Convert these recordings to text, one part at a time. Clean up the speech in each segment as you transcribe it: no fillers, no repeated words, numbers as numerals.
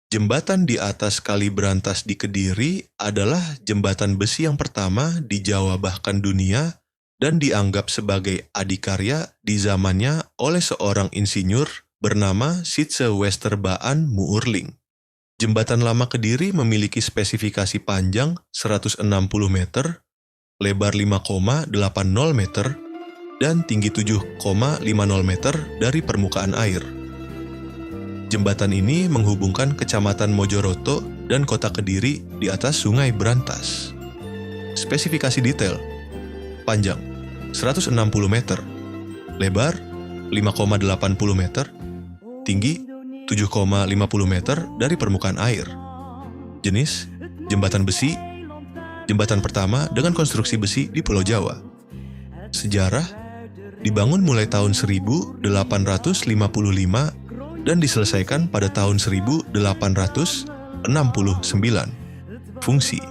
Jembatan di atas Kali Brantas di Kediri adalah jembatan besi yang pertama di Jawa bahkan dunia dan dianggap sebagai adikarya di zamannya oleh seorang insinyur bernama Sietse Westerbaan Moerling. Jembatan Lama Kediri memiliki spesifikasi panjang 160 meter, lebar 5,80 meter, dan tinggi 7,50 meter dari permukaan air. Jembatan ini menghubungkan Kecamatan Mojoroto dan Kota Kediri di atas Sungai Brantas. Spesifikasi detail: panjang 160 meter, lebar 5,80 meter, tinggi 7,50 meter dari permukaan air. Jenis: jembatan besi, jembatan pertama dengan konstruksi besi di Pulau Jawa. Sejarah: dibangun mulai tahun 1855 dan diselesaikan pada tahun 1869. Fungsi: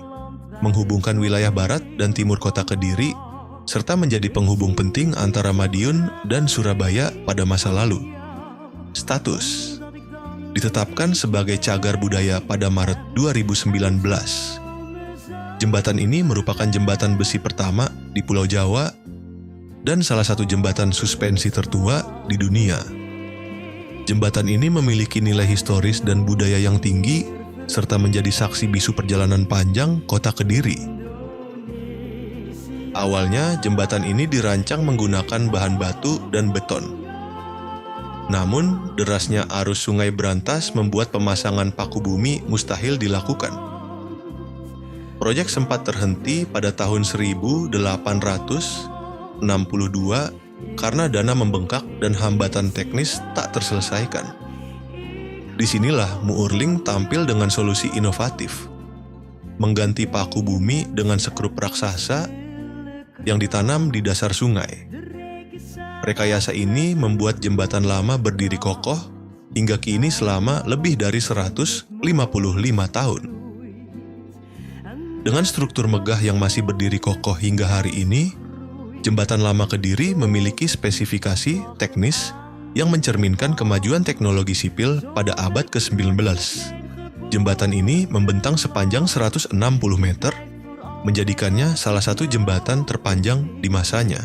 menghubungkan wilayah barat dan timur kota Kediri, serta menjadi penghubung penting antara Madiun dan Surabaya pada masa lalu. Status: ditetapkan sebagai cagar budaya pada Maret 2019. Jembatan ini merupakan jembatan besi pertama di Pulau Jawa dan salah satu jembatan suspensi tertua di dunia. Jembatan ini memiliki nilai historis dan budaya yang tinggi, serta menjadi saksi bisu perjalanan panjang kota Kediri. Awalnya, jembatan ini dirancang menggunakan bahan batu dan beton. Namun, derasnya arus Sungai Brantas membuat pemasangan paku bumi mustahil dilakukan. Proyek sempat terhenti pada tahun 1862 karena dana membengkak dan hambatan teknis tak terselesaikan. Disinilah Moerling tampil dengan solusi inovatif, mengganti paku bumi dengan sekrup raksasa yang ditanam di dasar sungai. Rekayasa ini membuat jembatan lama berdiri kokoh hingga kini selama lebih dari 155 tahun. Dengan struktur megah yang masih berdiri kokoh hingga hari ini, Jembatan Lama Kediri memiliki spesifikasi teknis yang mencerminkan kemajuan teknologi sipil pada abad ke-19. Jembatan ini membentang sepanjang 160 meter, menjadikannya salah satu jembatan terpanjang di masanya.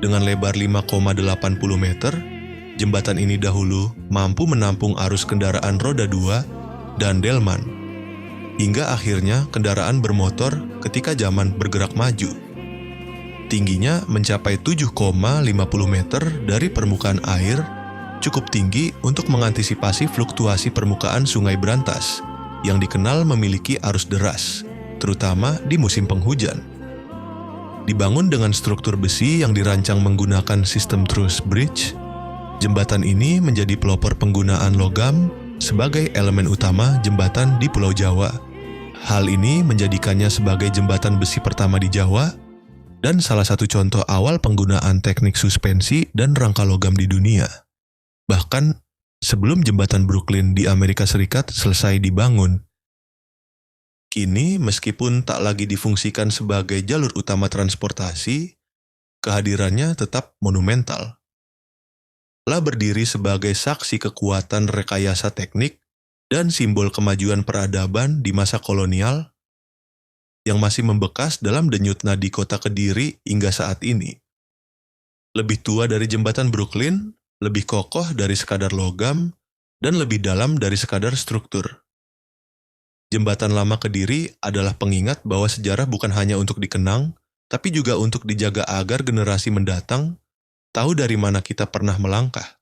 Dengan lebar 5,80 meter, jembatan ini dahulu mampu menampung arus kendaraan roda 2 dan delman, hingga akhirnya kendaraan bermotor ketika zaman bergerak maju. Tingginya mencapai 7,50 meter dari permukaan air, cukup tinggi untuk mengantisipasi fluktuasi permukaan Sungai Brantas yang dikenal memiliki arus deras, terutama di musim penghujan. Dibangun dengan struktur besi yang dirancang menggunakan sistem truss bridge, jembatan ini menjadi pelopor penggunaan logam sebagai elemen utama jembatan di Pulau Jawa. Hal ini menjadikannya sebagai jembatan besi pertama di Jawa dan salah satu contoh awal penggunaan teknik suspensi dan rangka logam di dunia. Bahkan sebelum jembatan Brooklyn di Amerika Serikat selesai dibangun. Kini, meskipun tak lagi difungsikan sebagai jalur utama transportasi, kehadirannya tetap monumental. Telah berdiri sebagai saksi kekuatan rekayasa teknik dan simbol kemajuan peradaban di masa kolonial yang masih membekas dalam denyut nadi kota Kediri hingga saat ini. Lebih tua dari jembatan Brooklyn, lebih kokoh dari sekadar logam, dan lebih dalam dari sekadar struktur. Jembatan Lama Kediri adalah pengingat bahwa sejarah bukan hanya untuk dikenang, tapi juga untuk dijaga agar generasi mendatang tahu dari mana kita pernah melangkah.